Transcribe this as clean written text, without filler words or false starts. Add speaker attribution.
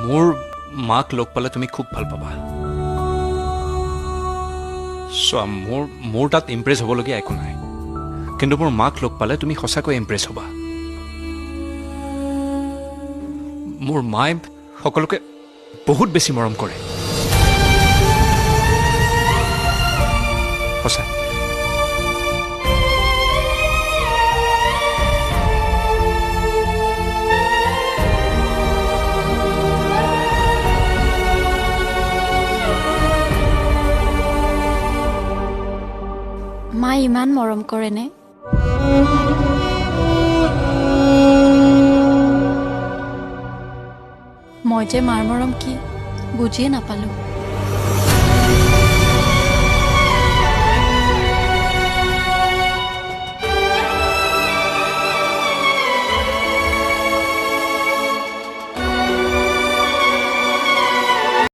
Speaker 1: মোৰ মাক লগ পালে তুমি খুব ভাল পাবা চোৱা মোৰ তাত ইমপ্ৰেছ হ'বলগীয়া একো নাই কিন্তু মোৰ মাক লগ পালে তুমি সঁচাকৈ ইমপ্ৰেছ হ'বা মোৰ মায়ে সকলোকে বহুত বেছি মৰম কৰে সঁচা
Speaker 2: মা ইমান মৰম কৰেনে মই যে মাৰ মৰম কি বুজিয়ে নাপালো